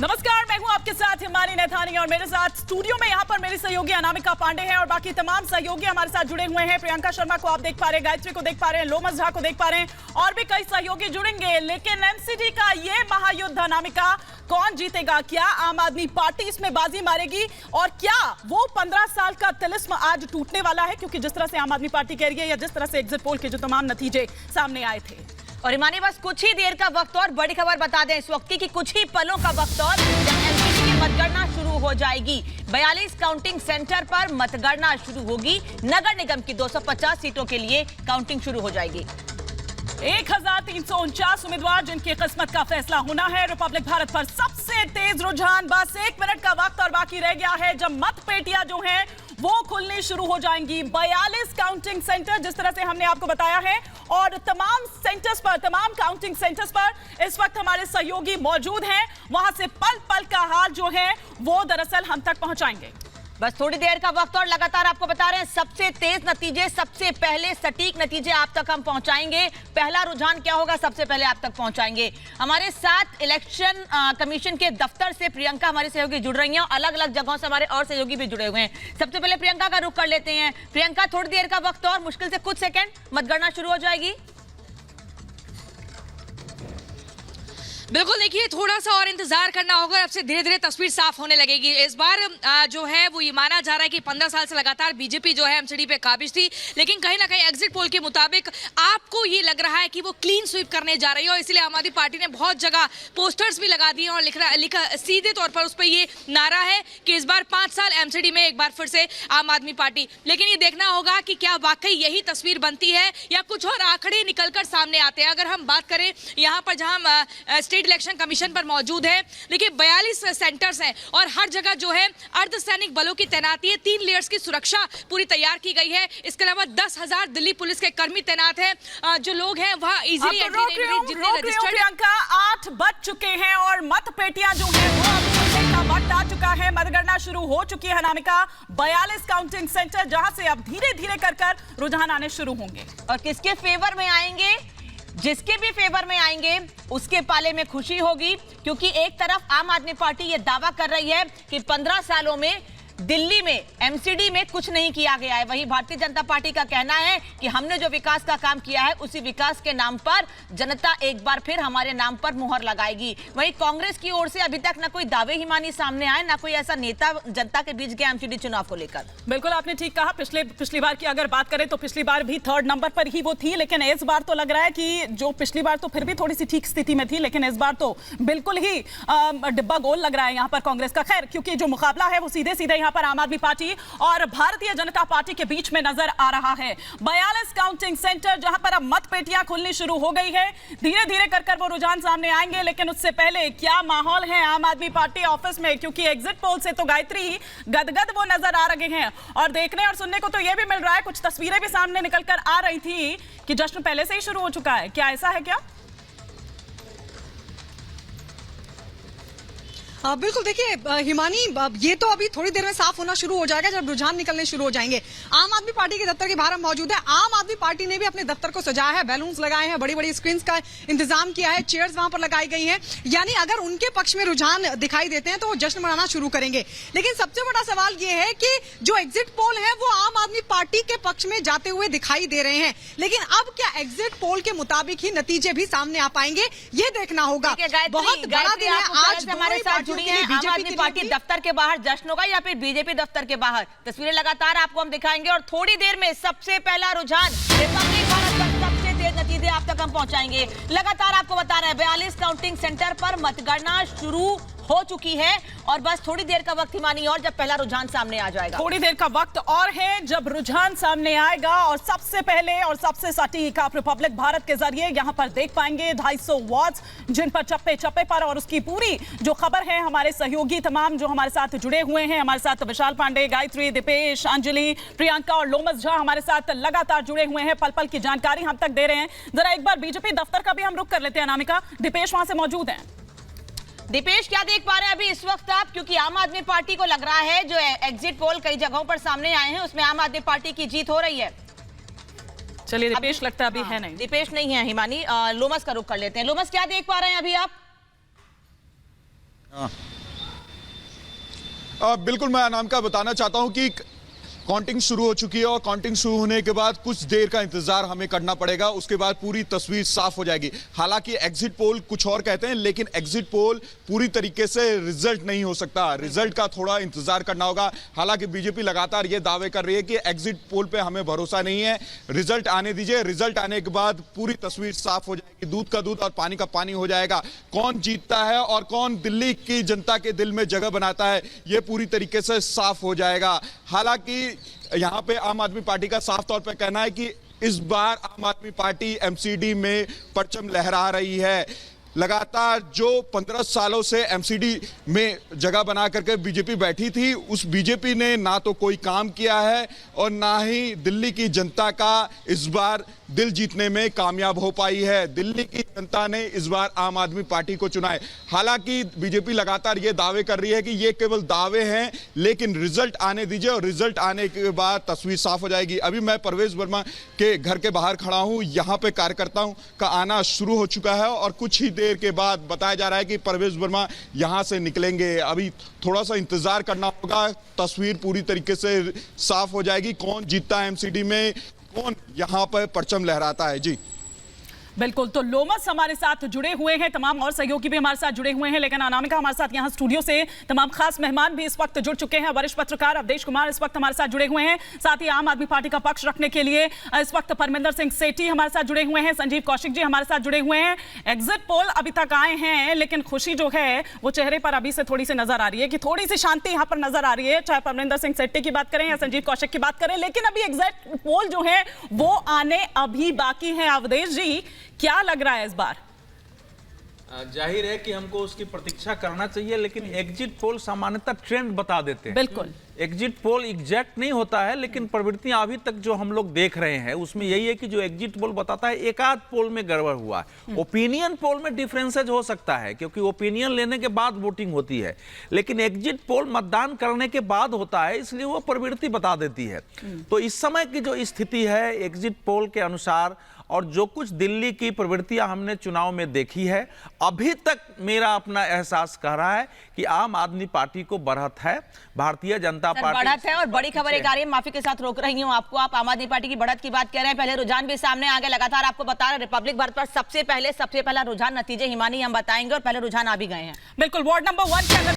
नमस्कार, मैं हूं आपके साथ हिमानी नैथानी और मेरे साथ स्टूडियो में यहां पर मेरी सहयोगी अनामिका पांडे हैं और बाकी तमाम सहयोगी हमारे साथ जुड़े हुए हैं। प्रियंका शर्मा को आप देख पा रहे हैं, गायत्री को देख पा रहे हैं, लोमस झा को देख पा रहे हैं और भी कई सहयोगी जुड़ेंगे। लेकिन एमसीडी का ये महायुद्ध अनामिका, कौन जीतेगा? क्या आम आदमी पार्टी इसमें बाजी मारेगी और क्या वो 15 साल का तिलिस्म आज टूटने वाला है? क्योंकि जिस तरह से आम आदमी पार्टी कह रही है या जिस तरह से एग्जिट पोल के जो तमाम नतीजे सामने आए थे। और हिमानी, बस कुछ ही देर का वक्त और बड़ी खबर बता दें इस वक्त की कुछ ही पलों का वक्त और जब एमसीडी की मतगणना शुरू हो जाएगी। 42 काउंटिंग सेंटर पर मतगणना शुरू होगी। नगर निगम की 250 सीटों के लिए काउंटिंग शुरू हो जाएगी। 1349 उम्मीदवार जिनकी किस्मत का फैसला होना है। रिपब्लिक भारत पर सबसे तेज रुझान, बस 1 मिनट का वक्त और बाकी रह गया है जब मतपेटियां जो हैं वो खुलनी शुरू हो जाएंगी। 42 काउंटिंग सेंटर जिस तरह से हमने आपको बताया है और तमाम सेंटर्स पर, तमाम काउंटिंग सेंटर्स पर इस वक्त हमारे सहयोगी मौजूद हैं। वहां से पल पल का हाल जो है वो दरअसल हम तक पहुंचाएंगे। बस थोड़ी देर का वक्त और लगातार आपको बता रहे हैं सबसे तेज नतीजे, सबसे पहले सटीक नतीजे आप तक हम पहुंचाएंगे। पहला रुझान क्या होगा सबसे पहले आप तक पहुंचाएंगे। हमारे साथ इलेक्शन कमीशन के दफ्तर से प्रियंका हमारी सहयोगी जुड़ रही हैं और अलग अलग जगहों से हमारे और सहयोगी भी जुड़े हुए हैं। सबसे पहले प्रियंका का रुख कर लेते हैं। प्रियंका, थोड़ी देर का वक्त और, मुश्किल से कुछ सेकंड, मतगणना शुरू हो जाएगी। बिल्कुल, देखिए थोड़ा सा और इंतजार करना होगा, अब से धीरे धीरे तस्वीर साफ होने लगेगी। इस बार जो है वो ये माना जा रहा है कि 15 साल से लगातार बीजेपी जो है एमसीडी पे काबिज थी, लेकिन कहीं ना कहीं एग्जिट पोल के मुताबिक आपको ये लग रहा है कि वो क्लीन स्वीप करने जा रही है और इसलिए आम आदमी पार्टी ने बहुत जगह पोस्टर्स भी लगा दिए और लिखा सीधे तौर पर उस पर ये नारा है कि इस बार 5 साल एमसीडी में एक बार फिर से आम आदमी पार्टी। लेकिन ये देखना होगा कि क्या वाकई यही तस्वीर बनती है या कुछ और आंकड़े निकलकर सामने आते हैं। अगर हम बात करें यहाँ पर जहाँ स्टेट इलेक्शन कमीशन पर मौजूद है, देखिए 42 सेंटर्स हैं और हर जगह जो है अर्धसैनिक बलों की तैनाती है। 3 लेयर्स की सुरक्षा पूरी तैयार की गई है। इसके अलावा 10,000 दिल्ली पुलिस के कर्मी तैनात हैं। जो लोग हैं वह इजीली जितने रजिस्टर्ड 8 बज चुके हैं और मतपेटियां जो है वो अब खुलने का वक्त आ चुका है। मतगणना शुरू हो चुकी है अनामिका। 42 काउंटिंग सेंटर जहां से अब धीरे धीरे कर रुझान आने शुरू होंगे और किसके फेवर में आएंगे, जिसके भी फेवर में आएंगे उसके पाले में खुशी होगी। क्योंकि एक तरफ आम आदमी पार्टी ये दावा कर रही है कि 15 सालों में दिल्ली में एमसीडी में कुछ नहीं किया गया है। वहीं भारतीय जनता पार्टी का कहना है कि हमने जो विकास का काम किया है उसी विकास के नाम पर जनता एक बार फिर हमारे नाम पर मुहर लगाएगी। वहीं कांग्रेस की ओर से अभी तक ना कोई दावे ही मानी सामने आए, ना कोई ऐसा नेता जनता के बीच गया एमसीडी चुनाव को लेकर। बिल्कुल, आपने ठीक कहा। पिछली बार की अगर बात करें तो पिछली बार भी 3rd नंबर पर ही वो थी, लेकिन इस बार तो लग रहा है कि जो पिछली बार तो फिर भी थोड़ी सी ठीक स्थिति में थी, लेकिन इस बार तो बिल्कुल ही डिब्बा गोल लग रहा है यहाँ पर कांग्रेस का। खैर, क्योंकि जो मुकाबला है वो सीधे सीधे यहाँ पर आम आदमी पार्टी और भारतीय जनता पार्टी के बीच में नजर आ रहा है। 42 काउंटिंग सेंटर जहां पर अब मतपेटियां खुलनी शुरू हो गई है। धीरे धीरे कर वो रुझान सामने आएंगे, लेकिन उससे पहले क्या माहौल है आम आदमी पार्टी ऑफिस में? क्योंकि एग्जिट पोल से तो गायत्री गदगद वो नजर आ रहे हैं और देखने और सुनने को तो यह भी मिल रहा है, कुछ तस्वीरें भी सामने निकलकर आ रही थी कि जश्न पहले से ही शुरू हो चुका है। क्या ऐसा है क्या? बिल्कुल, देखिए हिमानी, ये तो अभी थोड़ी देर में साफ होना शुरू हो जाएगा जब रुझान निकलने शुरू हो जाएंगे। आम आदमी पार्टी के दफ्तर के बाहर हम मौजूद है। आम आदमी पार्टी ने भी अपने दफ्तर को सजाया है, बैलून्स लगाए हैं, बड़ी बड़ी स्क्रीन का इंतजाम किया है, चेयर्स वहां पर लगाई गई हैं। यानी अगर उनके पक्ष में रुझान दिखाई देते हैं तो वो जश्न मनाना शुरू करेंगे। लेकिन सबसे बड़ा सवाल ये है कि जो एग्जिट पोल है वो आम आदमी पार्टी के पक्ष में जाते हुए दिखाई दे रहे हैं, लेकिन अब क्या एग्जिट पोल के मुताबिक ही नतीजे भी सामने आ पाएंगे, ये देखना होगा। बहुत बड़ा दिन है आज हमारे साथ। आम आदमी पार्टी दफ्तर के बाहर जश्न होगा या फिर बीजेपी दफ्तर के बाहर, तस्वीरें लगातार आपको हम दिखाएंगे और थोड़ी देर में सबसे पहला रुझान रिपब्लिक भारत पर सबसे तेज नतीजे आप तक हम पहुंचाएंगे। लगातार आपको बता रहे हैं 42 काउंटिंग सेंटर पर मतगणना शुरू हो चुकी है और बस थोड़ी देर का वक्त हिमानी और जब पहला रुझान सामने आ जाएगा। थोड़ी देर का वक्त और है जब रुझान सामने आएगा और सबसे पहले और सबसे सटीक आप रिपब्लिक भारत के जरिए यहां पर देख पाएंगे 250 वॉट्स जिन पर चप्पे चप्पे पर और उसकी पूरी जो खबर है हमारे सहयोगी तमाम जो हमारे साथ जुड़े हुए हैं, हमारे साथ विशाल पांडे, गायत्री, दीपेश, अंजलि, प्रियंका और लोमस झा हमारे साथ लगातार जुड़े हुए हैं, पल पल की जानकारी हम तक दे रहे हैं। जरा एक बार बीजेपी दफ्तर का भी हम रुख कर लेते हैं अनामिका। दीपेश वहां से मौजूद हैं। दीपेश, क्या देख पा रहे हैं अभी इस वक्त आप? क्योंकि आम आदमी पार्टी को लग रहा है जो एग्जिट पोल कई जगहों पर सामने आए हैं उसमें आम आदमी पार्टी की जीत हो रही है। चलिए दीपेश लगता है अभी है नहीं, दीपेश नहीं है हिमानी। लोमस का रुख कर लेते हैं। लोमस, क्या देख पा रहे हैं अभी आप? बिल्कुल, मैं अनामिका बताना चाहता हूं कि काउंटिंग शुरू हो चुकी है और काउंटिंग शुरू होने के बाद कुछ देर का इंतजार हमें करना पड़ेगा, उसके बाद पूरी तस्वीर साफ हो जाएगी। हालांकि एग्जिट पोल कुछ और कहते हैं, लेकिन एग्जिट पोल पूरी तरीके से रिजल्ट नहीं हो सकता, रिजल्ट का थोड़ा इंतजार करना होगा। हालांकि बीजेपी लगातार ये दावे कर रही है कि एग्जिट पोल पे हमें भरोसा नहीं है, रिजल्ट आने दीजिए, रिजल्ट आने के बाद पूरी तस्वीर साफ हो जाएगी, दूध का दूध और पानी का पानी हो जाएगा। कौन जीतता है और कौन दिल्ली की जनता के दिल में जगह बनाता है, ये पूरी तरीके से साफ हो जाएगा। हालांकि यहां पे आम आदमी पार्टी का साफ तौर पे कहना है कि इस बार आम आदमी पार्टी एमसीडी में परचम लहरा रही है। लगातार जो 15 सालों से एमसीडी में जगह बना करके बीजेपी बैठी थी, उस बीजेपी ने ना तो कोई काम किया है और ना ही दिल्ली की जनता का इस बार दिल जीतने में कामयाब हो पाई है। दिल्ली की जनता ने इस बार आम आदमी पार्टी को चुना है। हालांकि बीजेपी लगातार ये दावे कर रही है कि ये केवल दावे हैं, लेकिन रिजल्ट आने दीजिए और रिजल्ट आने के बाद तस्वीर साफ हो जाएगी। अभी मैं परवेज वर्मा के घर के बाहर खड़ा हूं, यहां पे कार्यकर्ताओं का आना शुरू हो चुका है और कुछ ही देर के बाद बताया जा रहा है कि परवेज वर्मा यहां से निकलेंगे। अभी थोड़ा सा इंतजार करना होगा, तस्वीर पूरी तरीके से साफ हो जाएगी। कौन जीतता है एमसीडी में, कौन यहां पर परचम लहराता है। जी बिल्कुल, तो लोमस हमारे साथ जुड़े हुए हैं, तमाम और सहयोगी भी हमारे साथ जुड़े हुए हैं, लेकिन अनामिका हमारे साथ यहां स्टूडियो से तमाम खास मेहमान भी इस वक्त जुड़ चुके हैं। वरिष्ठ पत्रकार अवधेश कुमार इस वक्त हमारे साथ जुड़े हुए हैं, साथ ही आम आदमी पार्टी का पक्ष रखने के लिए इस वक्त परमिंदर सिंह सेठी हमारे साथ जुड़े हुए हैं, संजीव कौशिक जी हमारे साथ जुड़े हुए हैं। एग्जिट पोल अभी तक आए हैं, लेकिन खुशी जो है वो चेहरे पर अभी से थोड़ी सी नजर आ रही है कि थोड़ी सी शांति यहां पर नजर आ रही है, चाहे परमिंदर सिंह सेठी की बात करें या संजीव कौशिक की बात करें, लेकिन अभी एग्जिट पोल जो है वो आने अभी बाकी है। अवधेश जी, क्या लग रहा है इस बार? जाहिर है कि हमको उसकी प्रतीक्षा करना चाहिए, लेकिन एग्जिट पोल सामान्यतः ट्रेंड बता देते हैं। बिल्कुल, एग्जिट पोल एग्जैक्ट नहीं होता है, लेकिन प्रवृत्तियां अभी तक जो हम लोग देख रहे हैं उसमें यही है कि जो एग्जिट पोल बताता है एकाध पोल में गड़बड़ हुआ है। ओपिनियन पोल में डिफरेंसेज हो सकता है, क्योंकि ओपिनियन लेने के बाद वोटिंग होती है, लेकिन एग्जिट पोल मतदान करने के बाद होता है, इसलिए वो प्रवृत्ति बता देती है। तो इस समय की जो स्थिति है एग्जिट पोल के अनुसार और जो कुछ दिल्ली की प्रवृत्तियां हमने चुनाव में देखी है, अभी तक मेरा अपना एहसास कह रहा है कि आम आदमी पार्टी को बढ़त है। भारतीय जनता पार्टी बढ़त है और बड़ी खबर एक आ रही है, माफी के साथ रोक रही हूं आपको, आप आम आदमी पार्टी की बढ़त की बात कर रहे हैं, पहले रुझान भी सामने आ गया। लगातार आपको बता रहे रिपब्लिक भारत पर सबसे पहला रुझान नतीजे हिमानी हम बताएंगे और पहले रुझान आ भी गए हैं। बिल्कुल, वार्ड नंबर 1 के अंदर